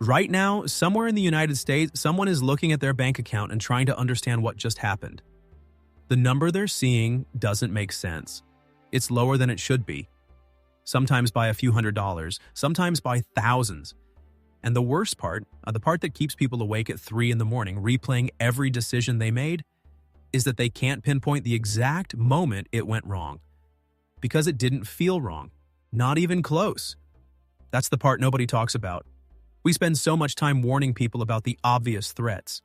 Right now, somewhere in the United States, someone is looking at their bank account and trying to understand what just happened. The number they're seeing doesn't make sense. It's lower than it should be. Sometimes by a few $100s, sometimes by thousands. And the worst part, the part that keeps people awake at 3 in the morning replaying every decision they made, is that they can't pinpoint the exact moment it went wrong. Because it didn't feel wrong. Not even close. That's the part nobody talks about. We spend so much time warning people about the obvious threats.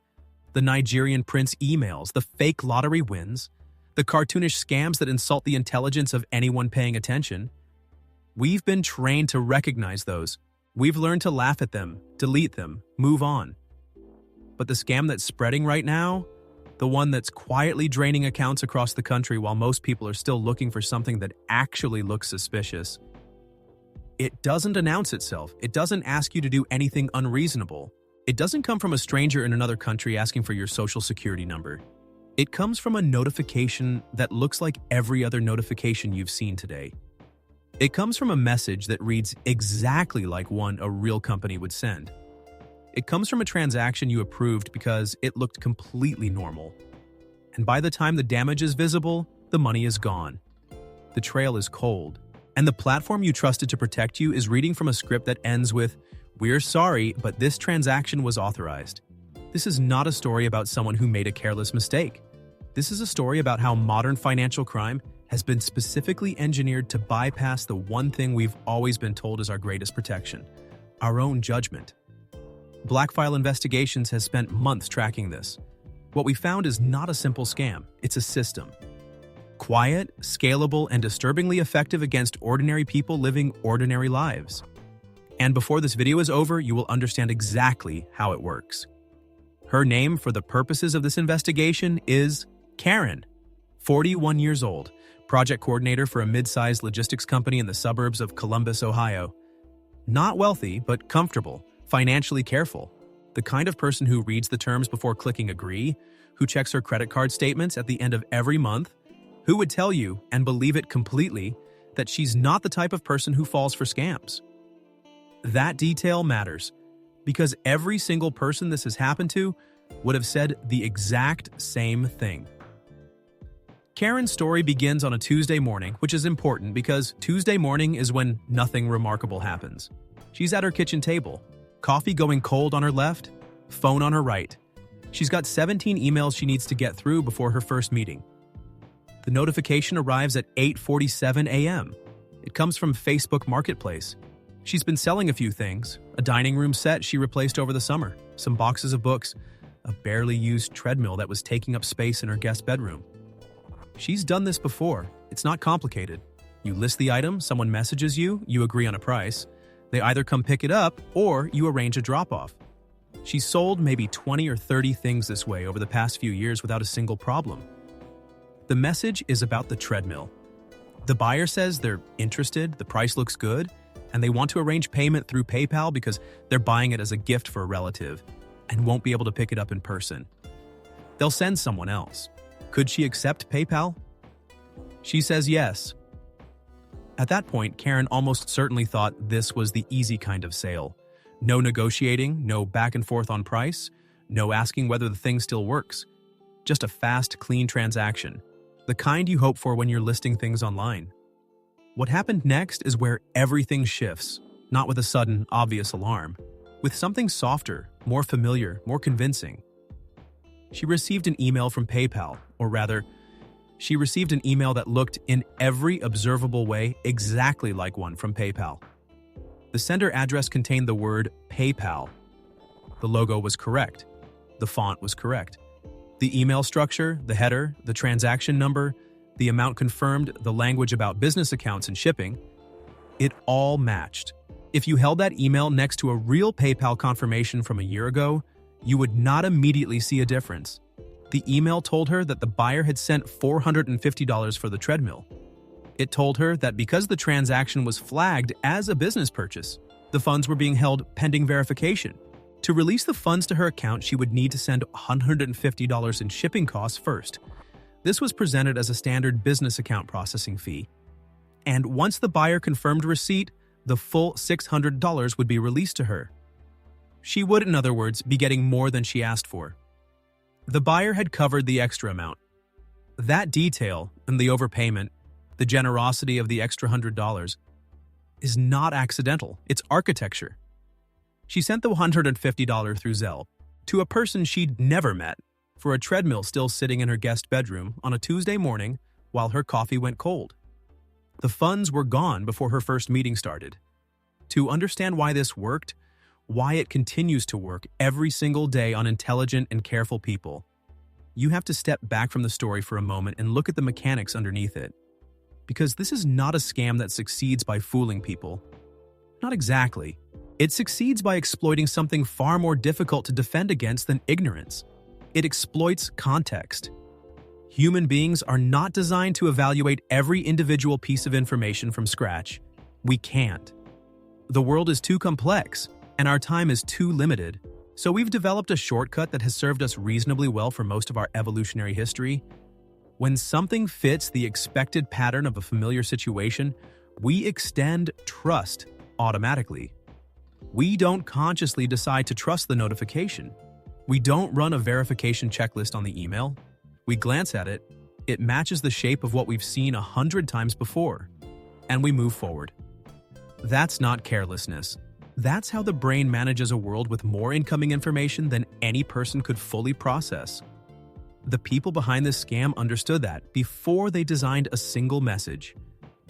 The Nigerian prince emails, the fake lottery wins, the cartoonish scams that insult the intelligence of anyone paying attention. We've been trained to recognize those. We've learned to laugh at them, delete them, move on. But the scam that's spreading right now, the one that's quietly draining accounts across the country while most people are still looking for something that actually looks suspicious, it doesn't announce itself. It doesn't ask you to do anything unreasonable. It doesn't come from a stranger in another country asking for your social security number. It comes from a notification that looks like every other notification you've seen today. It comes from a message that reads exactly like one a real company would send. It comes from a transaction you approved because it looked completely normal. And by the time the damage is visible, the money is gone. The trail is cold. And the platform you trusted to protect you is reading from a script that ends with, "We're sorry, but this transaction was authorized." This is not a story about someone who made a careless mistake. This is a story about how modern financial crime has been specifically engineered to bypass the one thing we've always been told is our greatest protection: our own judgment. Blackfile Investigations has spent months tracking this. What we found is not a simple scam, it's a system. Quiet, scalable, and disturbingly effective against ordinary people living ordinary lives. And before this video is over, you will understand exactly how it works. Her name for the purposes of this investigation is Karen, 41 years old, project coordinator for a mid-sized logistics company in the suburbs of Columbus, Ohio. Not wealthy, but comfortable, financially careful. The kind of person who reads the terms before clicking agree, who checks her credit card statements at the end of every month, who would tell you, and believe it completely, that she's not the type of person who falls for scams. That detail matters, because every single person this has happened to would have said the exact same thing. Karen's story begins on a Tuesday morning, which is important because Tuesday morning is when nothing remarkable happens. She's at her kitchen table, coffee going cold on her left, phone on her right. She's got 17 emails she needs to get through before her first meeting. The notification arrives at 8:47 a.m. It comes from Facebook Marketplace. She's been selling a few things: a dining room set she replaced over the summer, some boxes of books, a barely used treadmill that was taking up space in her guest bedroom. She's done this before. It's not complicated. You list the item, someone messages you, you agree on a price. They either come pick it up or you arrange a drop-off. She's sold maybe 20 or 30 things this way over the past few years without a single problem. The message is about the treadmill. The buyer says they're interested, the price looks good, and they want to arrange payment through PayPal because they're buying it as a gift for a relative and won't be able to pick it up in person. They'll send someone else. Could she accept PayPal? She says yes. At that point, Karen almost certainly thought this was the easy kind of sale. No negotiating, no back and forth on price, no asking whether the thing still works. Just a fast, clean transaction. The kind you hope for when you're listing things online. What happened next is where everything shifts, not with a sudden, obvious alarm, with something softer, more familiar, more convincing. She received an email from PayPal, or rather, she received an email that looked in every observable way exactly like one from PayPal. The sender address contained the word PayPal. The logo was correct. The font was correct. The email structure, the header, the transaction number, the amount confirmed, the language about business accounts and shipping, it all matched. If you held that email next to a real PayPal confirmation from a year ago, you would not immediately see a difference. The email told her that the buyer had sent $450 for the treadmill. It told her that because the transaction was flagged as a business purchase, the funds were being held pending verification. To release the funds to her account, she would need to send $150 in shipping costs first. This was presented as a standard business account processing fee. And once the buyer confirmed receipt, the full $600 would be released to her. She would, in other words, be getting more than she asked for. The buyer had covered the extra amount. That detail and the overpayment, the generosity of the extra $100, is not accidental. It's architecture. She sent the $150 through Zelle to a person she'd never met for a treadmill still sitting in her guest bedroom on a Tuesday morning while her coffee went cold. The funds were gone before her first meeting started. To understand why this worked, why it continues to work every single day on intelligent and careful people, you have to step back from the story for a moment and look at the mechanics underneath it. Because this is not a scam that succeeds by fooling people. Not exactly. It succeeds by exploiting something far more difficult to defend against than ignorance. It exploits context. Human beings are not designed to evaluate every individual piece of information from scratch. We can't. The world is too complex, and our time is too limited. So we've developed a shortcut that has served us reasonably well for most of our evolutionary history. When something fits the expected pattern of a familiar situation, we extend trust automatically. We don't consciously decide to trust the notification. We don't run a verification checklist on the email. We glance at it, it matches the shape of what we've seen 100 times before, and we move forward. That's not carelessness. That's how the brain manages a world with more incoming information than any person could fully process. The people behind this scam understood that before they designed a single message.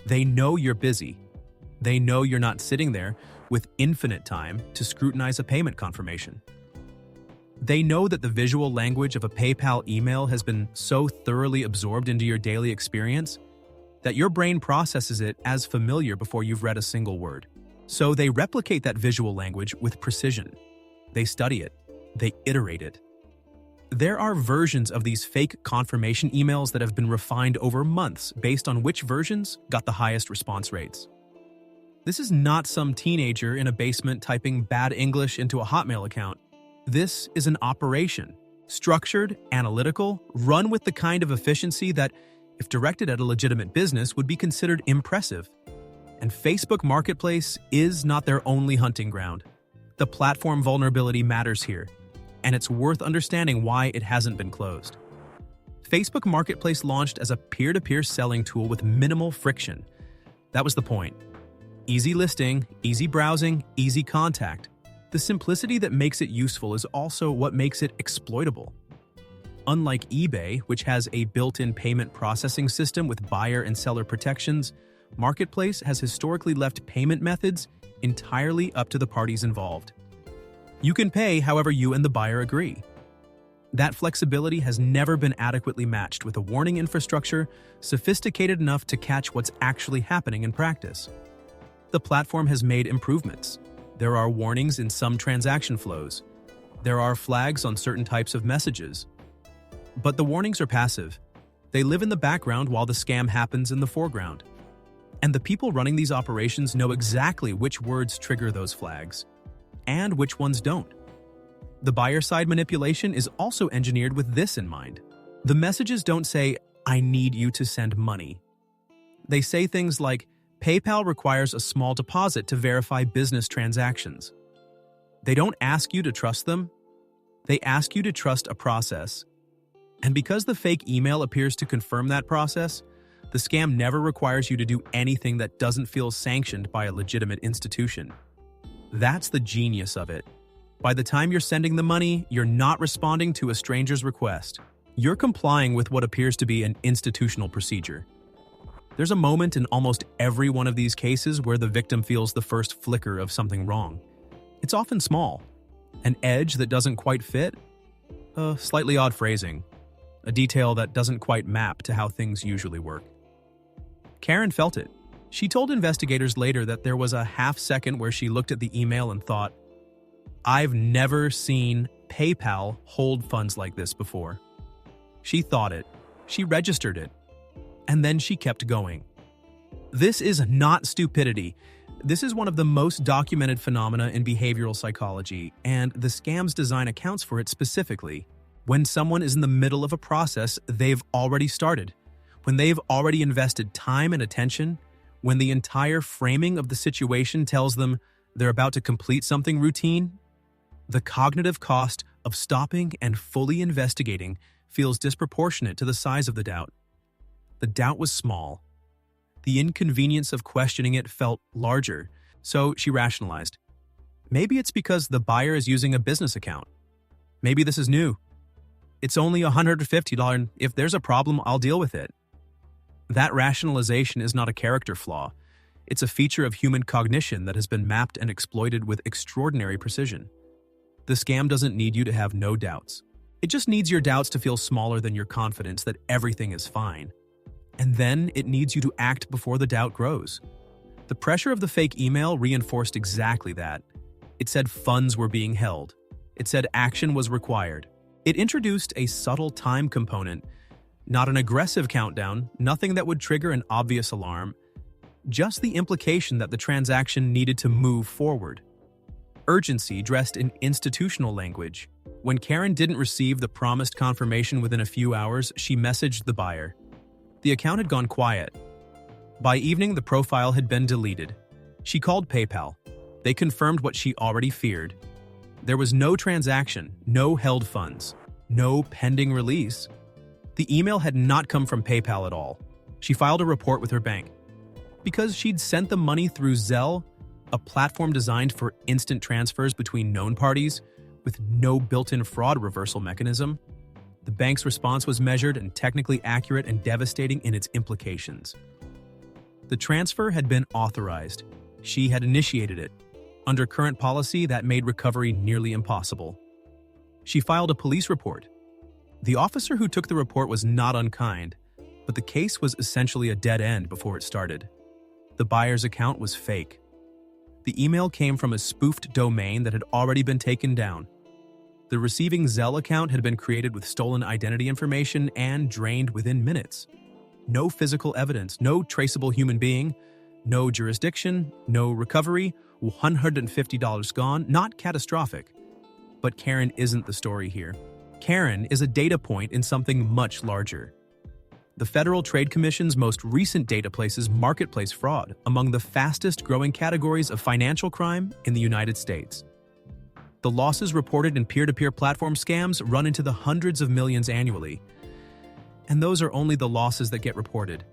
They know you're busy. They know you're not sitting there with infinite time to scrutinize a payment confirmation. They know that the visual language of a PayPal email has been so thoroughly absorbed into your daily experience that your brain processes it as familiar before you've read a single word. So they replicate that visual language with precision. They study it. They iterate it. There are versions of these fake confirmation emails that have been refined over months based on which versions got the highest response rates. This is not some teenager in a basement typing bad English into a Hotmail account. This is an operation, structured, analytical, run with the kind of efficiency that, if directed at a legitimate business, would be considered impressive. And Facebook Marketplace is not their only hunting ground. The platform vulnerability matters here, and it's worth understanding why it hasn't been closed. Facebook Marketplace launched as a peer-to-peer selling tool with minimal friction. That was the point. Easy listing, easy browsing, easy contact. The simplicity that makes it useful is also what makes it exploitable. Unlike eBay, which has a built-in payment processing system with buyer and seller protections, Marketplace has historically left payment methods entirely up to the parties involved. You can pay however you and the buyer agree. That flexibility has never been adequately matched with a warning infrastructure sophisticated enough to catch what's actually happening in practice. The platform has made improvements. There are warnings in some transaction flows. There are flags on certain types of messages. But the warnings are passive. They live in the background while the scam happens in the foreground. And the people running these operations know exactly which words trigger those flags, and which ones don't. The buyer-side manipulation is also engineered with this in mind. The messages don't say, "I need you to send money." They say things like, "PayPal requires a small deposit to verify business transactions." They don't ask you to trust them. They ask you to trust a process. And because the fake email appears to confirm that process, the scam never requires you to do anything that doesn't feel sanctioned by a legitimate institution. That's the genius of it. By the time you're sending the money, you're not responding to a stranger's request. You're complying with what appears to be an institutional procedure. There's a moment in almost every one of these cases where the victim feels the first flicker of something wrong. It's often small. An edge that doesn't quite fit, a slightly odd phrasing, a detail that doesn't quite map to how things usually work. Karen felt it. She told investigators later that there was a half second where she looked at the email and thought, "I've never seen PayPal hold funds like this before." She thought it. She registered it. And then she kept going. This is not stupidity. This is one of the most documented phenomena in behavioral psychology, and the scam's design accounts for it specifically. When someone is in the middle of a process they've already started, when they've already invested time and attention, when the entire framing of the situation tells them they're about to complete something routine, The cognitive cost of stopping and fully investigating feels disproportionate to the size of the doubt. The doubt was small. The inconvenience of questioning it felt larger, so she rationalized. Maybe it's because the buyer is using a business account. Maybe this is new. It's only $150, and if there's a problem, I'll deal with it. That rationalization is not a character flaw. It's a feature of human cognition that has been mapped and exploited with extraordinary precision. The scam doesn't need you to have no doubts. It just needs your doubts to feel smaller than your confidence that everything is fine. And then it needs you to act before the doubt grows. The pressure of the fake email reinforced exactly that. It said funds were being held. It said action was required. It introduced a subtle time component, not an aggressive countdown, nothing that would trigger an obvious alarm, just the implication that the transaction needed to move forward. Urgency dressed in institutional language. When Karen didn't receive the promised confirmation within a few hours, she messaged the buyer. The account had gone quiet. By evening, the profile had been deleted. She called PayPal. They confirmed what she already feared. There was no transaction, no held funds, no pending release. The email had not come from PayPal at all. She filed a report with her bank. Because she'd sent the money through Zelle, a platform designed for instant transfers between known parties with no built-in fraud reversal mechanism, the bank's response was measured and technically accurate and devastating in its implications. The transfer had been authorized. She had initiated it. Under current policy, that made recovery nearly impossible. She filed a police report. The officer who took the report was not unkind, but the case was essentially a dead end before it started. The buyer's account was fake. The email came from a spoofed domain that had already been taken down. The receiving Zelle account had been created with stolen identity information and drained within minutes. No physical evidence, no traceable human being, no jurisdiction, no recovery, $150 gone, not catastrophic. But Karen isn't the story here. Karen is a data point in something much larger. The Federal Trade Commission's most recent data places marketplace fraud among the fastest growing categories of financial crime in the United States. The losses reported in peer-to-peer platform scams run into the hundreds of millions annually. And those are only the losses that get reported,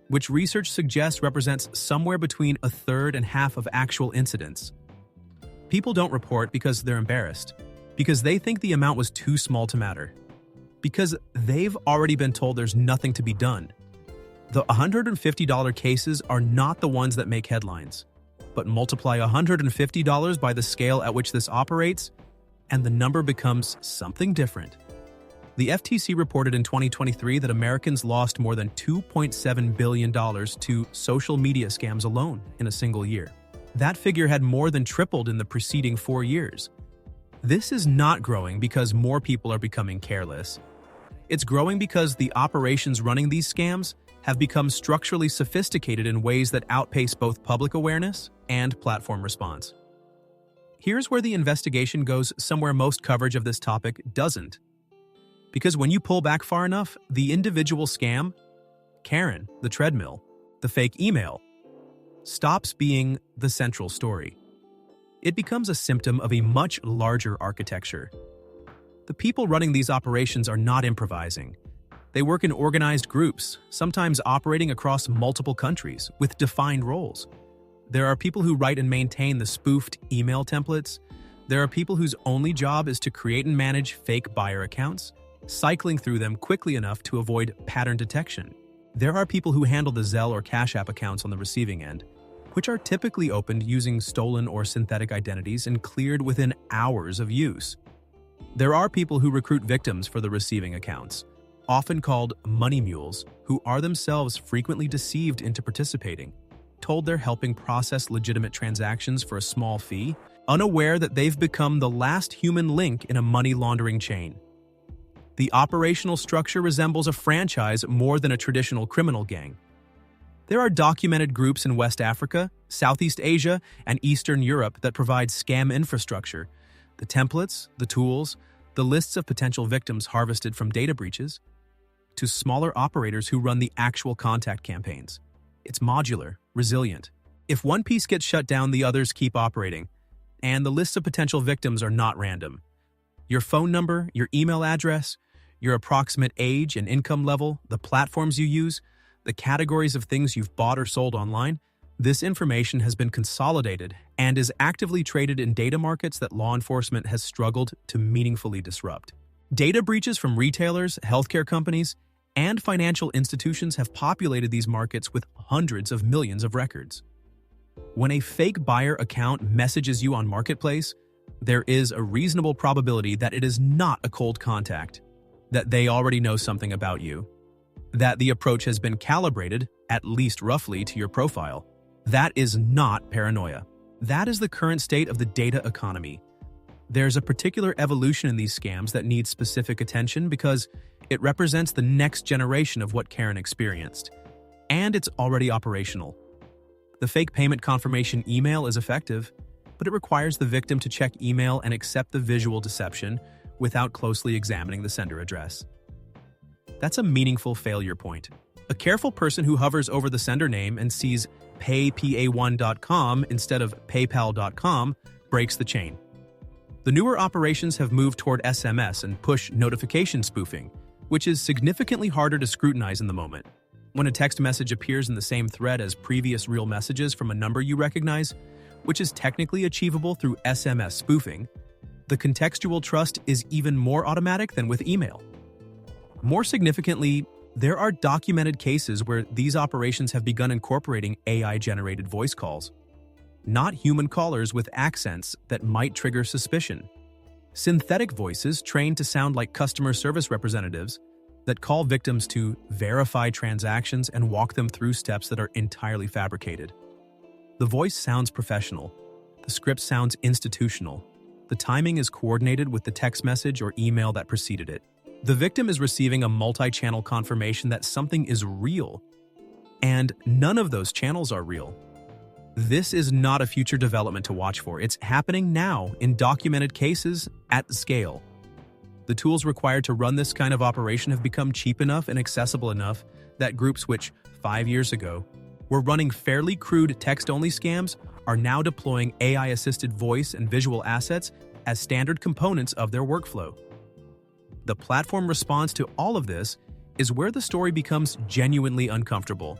which research suggests represents somewhere between a third and half of actual incidents. People don't report because they're embarrassed, because they think the amount was too small to matter, because they've already been told there's nothing to be done. The $150 cases are not the ones that make headlines, but multiply $150 by the scale at which this operates, and the number becomes something different. The FTC reported in 2023 that Americans lost more than $2.7 billion to social media scams alone in a single year. That figure had more than tripled in the preceding 4 years. This is not growing because more people are becoming careless. It's growing because the operations running these scams have become structurally sophisticated in ways that outpace both public awareness and platform response. Here's where the investigation goes somewhere most coverage of this topic doesn't. Because when you pull back far enough, the individual scam, Karen, the treadmill, the fake email, stops being the central story. It becomes a symptom of a much larger architecture. The people running these operations are not improvising. They work in organized groups, sometimes operating across multiple countries, with defined roles. There are people who write and maintain the spoofed email templates. There are people whose only job is to create and manage fake buyer accounts, cycling through them quickly enough to avoid pattern detection. There are people who handle the Zelle or Cash App accounts on the receiving end, which are typically opened using stolen or synthetic identities and cleared within hours of use. There are people who recruit victims for the receiving accounts, often called money mules, who are themselves frequently deceived into participating, told they're helping process legitimate transactions for a small fee, unaware that they've become the last human link in a money laundering chain. The operational structure resembles a franchise more than a traditional criminal gang. There are documented groups in West Africa, Southeast Asia, and Eastern Europe that provide scam infrastructure, the templates, the tools, the lists of potential victims harvested from data breaches, to smaller operators who run the actual contact campaigns. It's modular, resilient. If one piece gets shut down, the others keep operating. and the lists of potential victims are not random. Your phone number, your email address, your approximate age and income level, the platforms you use, the categories of things you've bought or sold online, this information has been consolidated and is actively traded in data markets that law enforcement has struggled to meaningfully disrupt. Data breaches from retailers, healthcare companies, and financial institutions have populated these markets with hundreds of millions of records. When a fake buyer account messages you on Marketplace, there is a reasonable probability that it is not a cold contact, that they already know something about you, that the approach has been calibrated, at least roughly, to your profile. That is not paranoia. That is the current state of the data economy. There's a particular evolution in these scams that needs specific attention because it represents the next generation of what Karen experienced, and it's already operational. The fake payment confirmation email is effective, but it requires the victim to check email and accept the visual deception without closely examining the sender address. That's a meaningful failure point. A careful person who hovers over the sender name and sees paypa1.com instead of paypal.com breaks the chain. The newer operations have moved toward SMS and push notification spoofing, which is significantly harder to scrutinize in the moment. When a text message appears in the same thread as previous real messages from a number you recognize, which is technically achievable through SMS spoofing, the contextual trust is even more automatic than with email. More significantly, there are documented cases where these operations have begun incorporating AI-generated voice calls, not human callers with accents that might trigger suspicion. Synthetic voices trained to sound like customer service representatives that call victims to verify transactions and walk them through steps that are entirely fabricated. The voice sounds professional. The script sounds institutional. The timing is coordinated with the text message or email that preceded it. The victim is receiving a multi-channel confirmation that something is real, and none of those channels are real. This is not a future development to watch for. It's happening now in documented cases at scale. The tools required to run this kind of operation have become cheap enough and accessible enough that groups which, 5 years ago, were running fairly crude text-only scams are now deploying AI-assisted voice and visual assets as standard components of their workflow. The platform response to all of this is where the story becomes genuinely uncomfortable.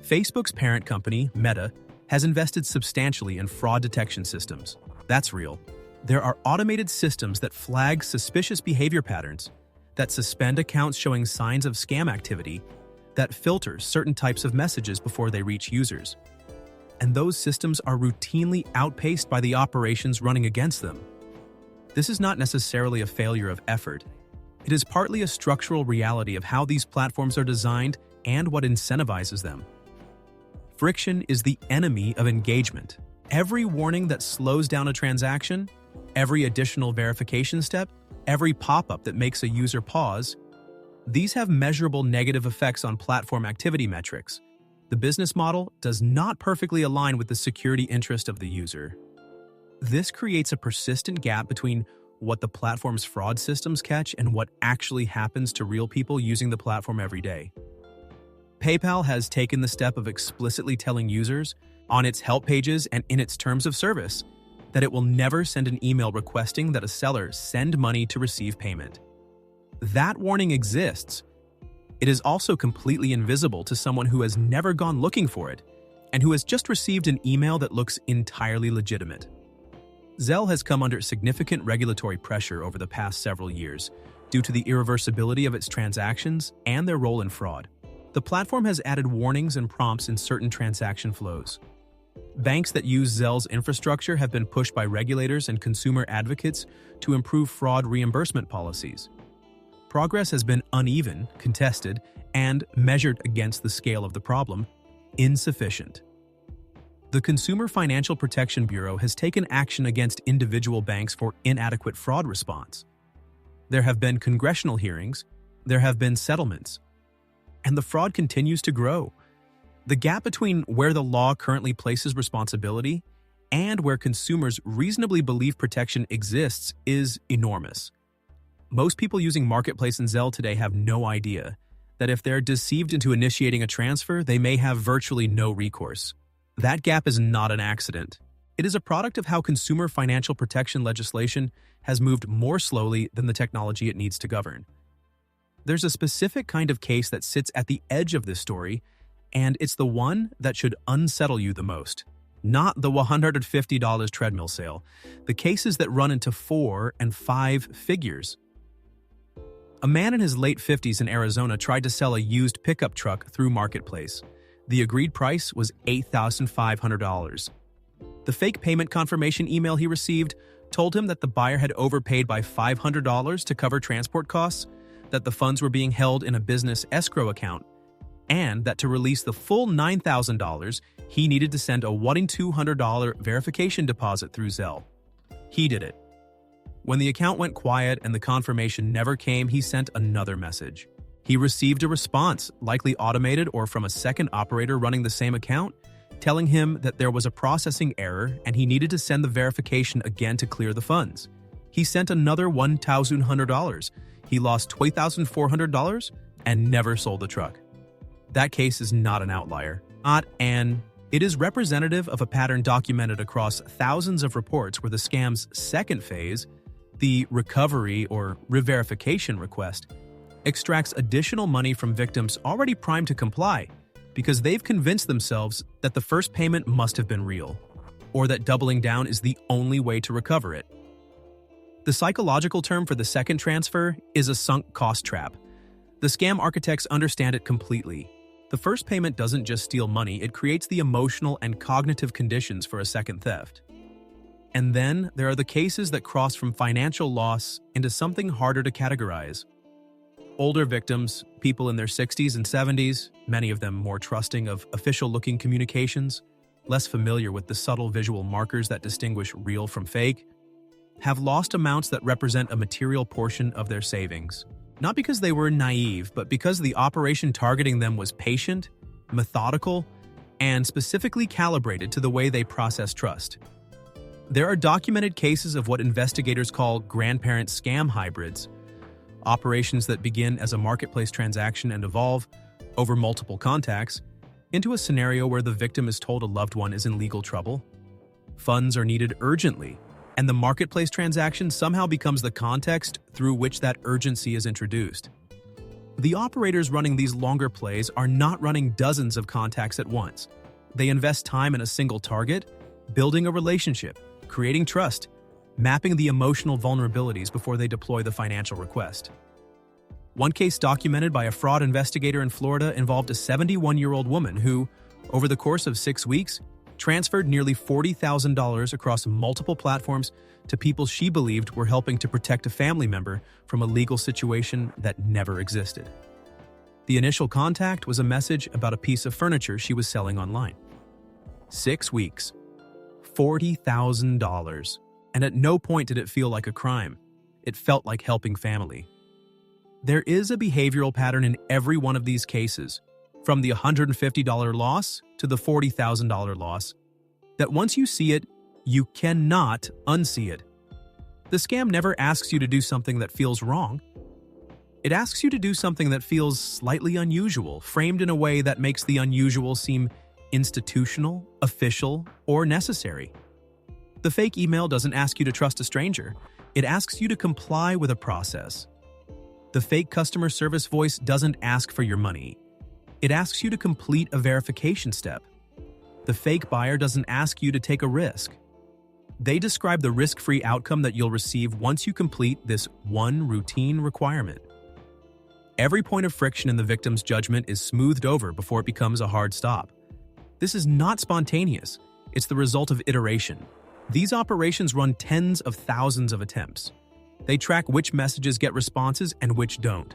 Facebook's parent company, Meta, has invested substantially in fraud detection systems. That's real. There are automated systems that flag suspicious behavior patterns, that suspend accounts showing signs of scam activity, that filter certain types of messages before they reach users. And those systems are routinely outpaced by the operations running against them. This is not necessarily a failure of effort. It is partly a structural reality of how these platforms are designed and what incentivizes them. Friction is the enemy of engagement. Every warning that slows down a transaction, every additional verification step, every pop-up that makes a user pause, these have measurable negative effects on platform activity metrics. The business model does not perfectly align with the security interest of the user. This creates a persistent gap between what the platform's fraud systems catch and what actually happens to real people using the platform every day. PayPal has taken the step of explicitly telling users, on its help pages and in its terms of service, that it will never send an email requesting that a seller send money to receive payment. That warning exists. It is also completely invisible to someone who has never gone looking for it and who has just received an email that looks entirely legitimate. Zelle has come under significant regulatory pressure over the past several years due to the irreversibility of its transactions and their role in fraud. The platform has added warnings and prompts in certain transaction flows. Banks that use Zelle's infrastructure have been pushed by regulators and consumer advocates to improve fraud reimbursement policies. Progress has been uneven, contested, and, measured against the scale of the problem, insufficient. The Consumer Financial Protection Bureau has taken action against individual banks for inadequate fraud response. There have been congressional hearings, there have been settlements, and the fraud continues to grow. The gap between where the law currently places responsibility and where consumers reasonably believe protection exists is enormous. Most people using Marketplace and Zelle today have no idea that if they're deceived into initiating a transfer, they may have virtually no recourse. That gap is not an accident. It is a product of how consumer financial protection legislation has moved more slowly than the technology it needs to govern. There's a specific kind of case that sits at the edge of this story, and it's the one that should unsettle you the most. Not the $150 treadmill sale, the cases that run into 4 and 5 figures. A man in his late 50s in Arizona tried to sell a used pickup truck through Marketplace. The agreed price was $8,500. The fake payment confirmation email he received told him that the buyer had overpaid by $500 to cover transport costs, that the funds were being held in a business escrow account, and that to release the full $9,000, he needed to send a $1,200 verification deposit through Zelle. He did it. When the account went quiet and the confirmation never came, he sent another message. He received a response, likely automated or from a second operator running the same account, telling him that there was a processing error and he needed to send the verification again to clear the funds. He sent another $1,100. He lost $2,400 and never sold the truck. That case is not an outlier. It is representative of a pattern documented across thousands of reports where the scam's second phase, the recovery or re-verification request, extracts additional money from victims already primed to comply because they've convinced themselves that the first payment must have been real, or that doubling down is the only way to recover it. The psychological term for the second transfer is a sunk cost trap. The scam architects understand it completely. The first payment doesn't just steal money, it creates the emotional and cognitive conditions for a second theft. And then there are the cases that cross from financial loss into something harder to categorize. Older victims, people in their 60s and 70s, many of them more trusting of official-looking communications, less familiar with the subtle visual markers that distinguish real from fake, have lost amounts that represent a material portion of their savings. Not because they were naive, but because the operation targeting them was patient, methodical, and specifically calibrated to the way they process trust. There are documented cases of what investigators call grandparent scam hybrids, operations that begin as a marketplace transaction and evolve, over multiple contacts, into a scenario where the victim is told a loved one is in legal trouble. Funds are needed urgently, and the marketplace transaction somehow becomes the context through which that urgency is introduced. The operators running these longer plays are not running dozens of contacts at once. They invest time in a single target, building a relationship, creating trust, mapping the emotional vulnerabilities before they deploy the financial request. One case documented by a fraud investigator in Florida involved a 71-year-old woman who, over the course of 6 weeks, transferred nearly $40,000 across multiple platforms to people she believed were helping to protect a family member from a legal situation that never existed. The initial contact was a message about a piece of furniture she was selling online. 6 weeks, $40,000. And at no point did it feel like a crime. It felt like helping family. There is a behavioral pattern in every one of these cases, from the $150 loss to the $40,000 loss, that once you see it, you cannot unsee it. The scam never asks you to do something that feels wrong. It asks you to do something that feels slightly unusual, framed in a way that makes the unusual seem institutional, official, or necessary. The fake email doesn't ask you to trust a stranger. It asks you to comply with a process. The fake customer service voice doesn't ask for your money. It asks you to complete a verification step. The fake buyer doesn't ask you to take a risk. They describe the risk-free outcome that you'll receive once you complete this one routine requirement. Every point of friction in the victim's judgment is smoothed over before it becomes a hard stop. This is not spontaneous. It's the result of iteration. These operations run tens of thousands of attempts. They track which messages get responses and which don't,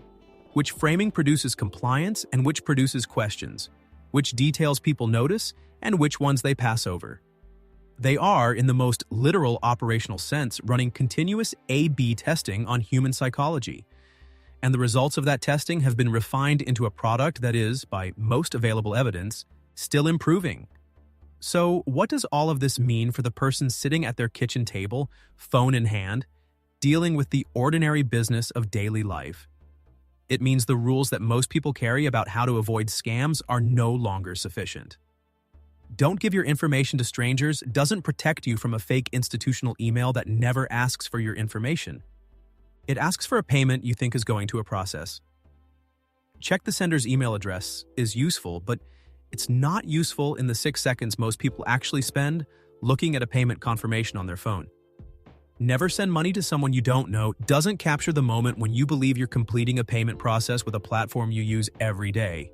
which framing produces compliance and which produces questions, which details people notice and which ones they pass over. They are, in the most literal operational sense, running continuous A/B testing on human psychology. And the results of that testing have been refined into a product that is, by most available evidence, still improving. So, what does all of this mean for the person sitting at their kitchen table, phone in hand, dealing with the ordinary business of daily life? It means the rules that most people carry about how to avoid scams are no longer sufficient. Don't give your information to strangers doesn't protect you from a fake institutional email that never asks for your information. It asks for a payment you think is going to a process. Check the sender's email address is useful, but it's not useful in the 6 seconds most people actually spend looking at a payment confirmation on their phone. Never send money to someone you don't know doesn't capture the moment when you believe you're completing a payment process with a platform you use every day.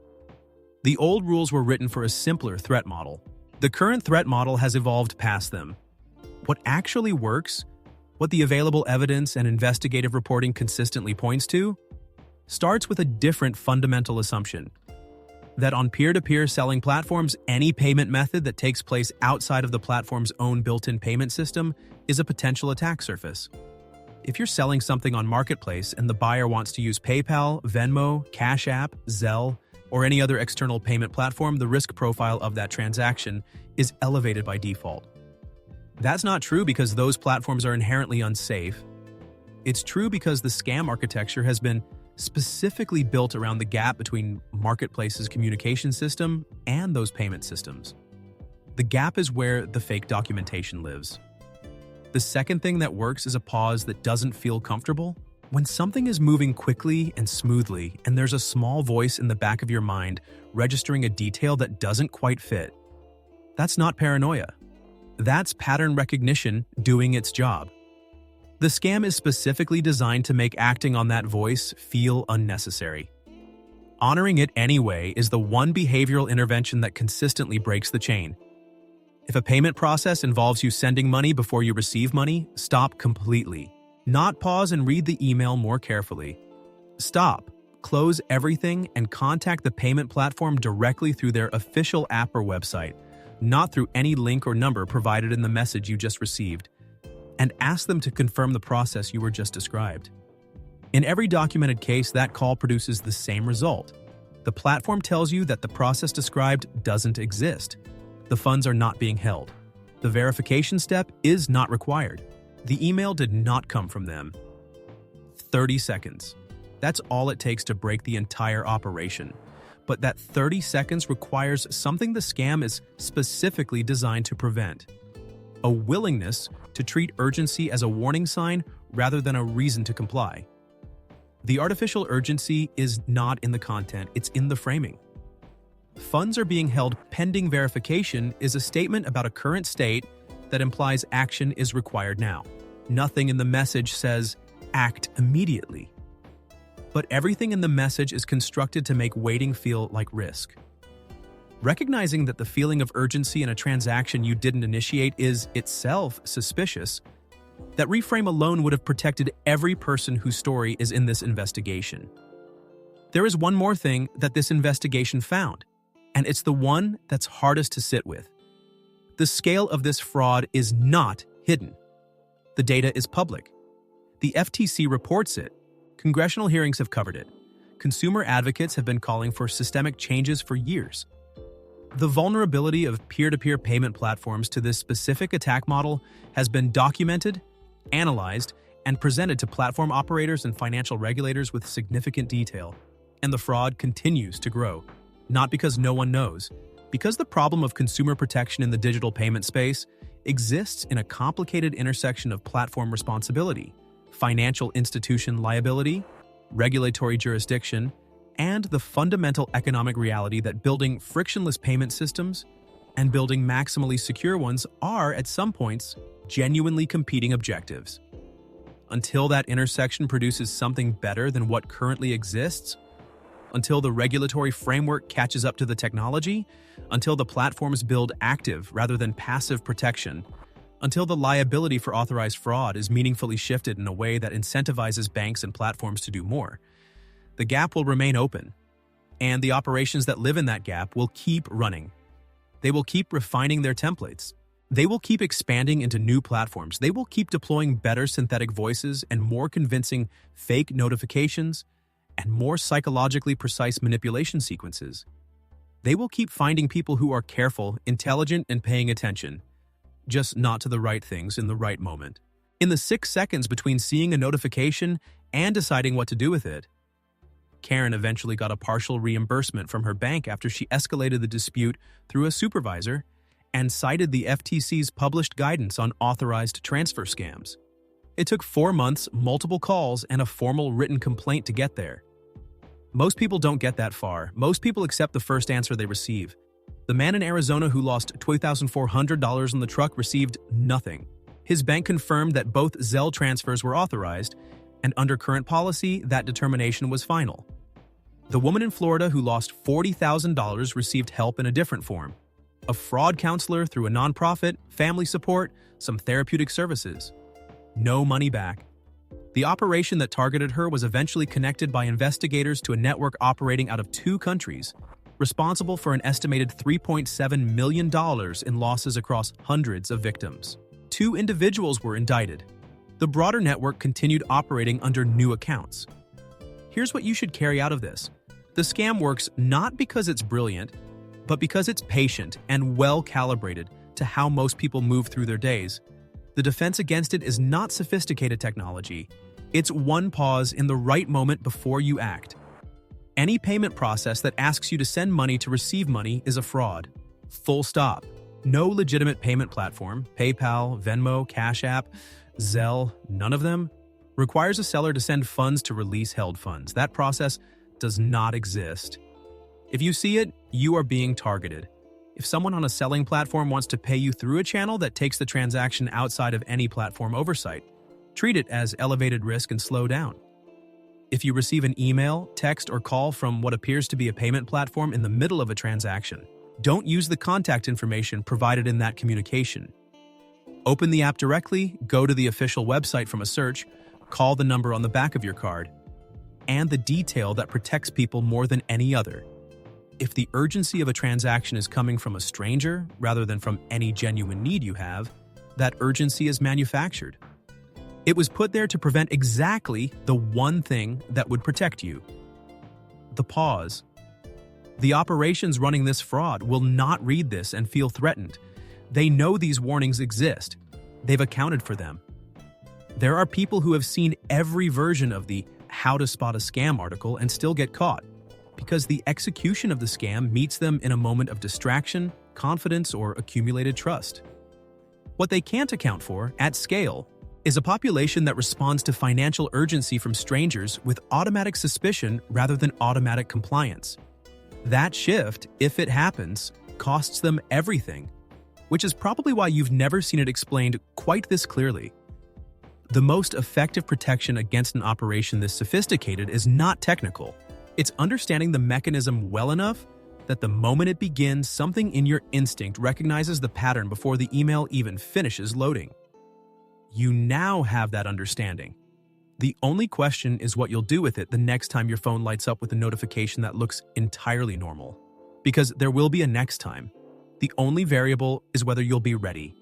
The old rules were written for a simpler threat model. The current threat model has evolved past them. What actually works, what the available evidence and investigative reporting consistently points to, starts with a different fundamental assumption: that on peer-to-peer selling platforms, any payment method that takes place outside of the platform's own built-in payment system is a potential attack surface. If you're selling something on Marketplace and the buyer wants to use PayPal, Venmo, Cash App, Zelle, or any other external payment platform, the risk profile of that transaction is elevated by default. That's not true because those platforms are inherently unsafe. It's true because the scam architecture has been specifically built around the gap between Marketplace's communication system and those payment systems. The gap is where the fake documentation lives. The second thing that works is a pause that doesn't feel comfortable. When something is moving quickly and smoothly and there's a small voice in the back of your mind registering a detail that doesn't quite fit, that's not paranoia. That's pattern recognition doing its job. The scam is specifically designed to make acting on that voice feel unnecessary. Honoring it anyway is the one behavioral intervention that consistently breaks the chain. If a payment process involves you sending money before you receive money, stop completely. Not pause and read the email more carefully. Stop, close everything, and contact the payment platform directly through their official app or website, not through any link or number provided in the message you just received, and ask them to confirm the process you were just described. In every documented case, that call produces the same result. The platform tells you that the process described doesn't exist. The funds are not being held. The verification step is not required. The email did not come from them. 30 seconds. That's all it takes to break the entire operation. But that 30 seconds requires something the scam is specifically designed to prevent: a willingness to treat urgency as a warning sign rather than a reason to comply. The artificial urgency is not in the content, it's in the framing. Funds are being held pending verification is a statement about a current state that implies action is required now. Nothing in the message says, act immediately. But everything in the message is constructed to make waiting feel like risk. Recognizing that the feeling of urgency in a transaction you didn't initiate is itself suspicious, that reframe alone would have protected every person whose story is in this investigation. There is one more thing that this investigation found, and it's the one that's hardest to sit with. The scale of this fraud is not hidden. The data is public. The FTC reports it. Congressional hearings have covered it. Consumer advocates have been calling for systemic changes for years. The vulnerability of peer-to-peer payment platforms to this specific attack model has been documented, analyzed, and presented to platform operators and financial regulators with significant detail. And the fraud continues to grow. Not because no one knows, because the problem of consumer protection in the digital payment space exists in a complicated intersection of platform responsibility, financial institution liability, regulatory jurisdiction, and the fundamental economic reality that building frictionless payment systems and building maximally secure ones are, at some points, genuinely competing objectives. Until that intersection produces something better than what currently exists, until the regulatory framework catches up to the technology, until the platforms build active rather than passive protection, until the liability for authorized fraud is meaningfully shifted in a way that incentivizes banks and platforms to do more, the gap will remain open, and the operations that live in that gap will keep running. They will keep refining their templates. They will keep expanding into new platforms. They will keep deploying better synthetic voices and more convincing fake notifications and more psychologically precise manipulation sequences. They will keep finding people who are careful, intelligent, and paying attention, just not to the right things in the right moment. In the 6 seconds between seeing a notification and deciding what to do with it, Karen eventually got a partial reimbursement from her bank after she escalated the dispute through a supervisor and cited the FTC's published guidance on authorized transfer scams. It took 4 months, multiple calls, and a formal written complaint to get there. Most people don't get that far. Most people accept the first answer they receive. The man in Arizona who lost $2,400 on the truck received nothing. His bank confirmed that both Zelle transfers were authorized, and under current policy, that determination was final. The woman in Florida who lost $40,000 received help in a different form: a fraud counselor through a nonprofit, family support, some therapeutic services. No money back. The operation that targeted her was eventually connected by investigators to a network operating out of 2 countries, responsible for an estimated $3.7 million in losses across hundreds of victims. 2 individuals were indicted. The broader network continued operating under new accounts. Here's what you should carry out of this. The scam works not because it's brilliant, but because it's patient and well-calibrated to how most people move through their days. The defense against it is not sophisticated technology. It's one pause in the right moment before you act. Any payment process that asks you to send money to receive money is a fraud. Full stop. No legitimate payment platform, PayPal, Venmo, Cash App, Zelle, none of them, requires a seller to send funds to release held funds. That process does not exist. If you see it, you are being targeted. If someone on a selling platform wants to pay you through a channel that takes the transaction outside of any platform oversight, treat it as elevated risk and slow down. If you receive an email, text, or call from what appears to be a payment platform in the middle of a transaction, don't use the contact information provided in that communication. Open the app directly, go to the official website from a search, call the number on the back of your card, and the detail that protects people more than any other. If the urgency of a transaction is coming from a stranger rather than from any genuine need you have, that urgency is manufactured. It was put there to prevent exactly the one thing that would protect you: the pause. The operations running this fraud will not read this and feel threatened. They know these warnings exist. They've accounted for them. There are people who have seen every version of the How to Spot a Scam article and still get caught, because the execution of the scam meets them in a moment of distraction, confidence, or accumulated trust. What they can't account for, at scale, is a population that responds to financial urgency from strangers with automatic suspicion rather than automatic compliance. That shift, if it happens, costs them everything, which is probably why you've never seen it explained quite this clearly. The most effective protection against an operation this sophisticated is not technical. It's understanding the mechanism well enough that the moment it begins, something in your instinct recognizes the pattern before the email even finishes loading. You now have that understanding. The only question is what you'll do with it the next time your phone lights up with a notification that looks entirely normal. Because there will be a next time. The only variable is whether you'll be ready.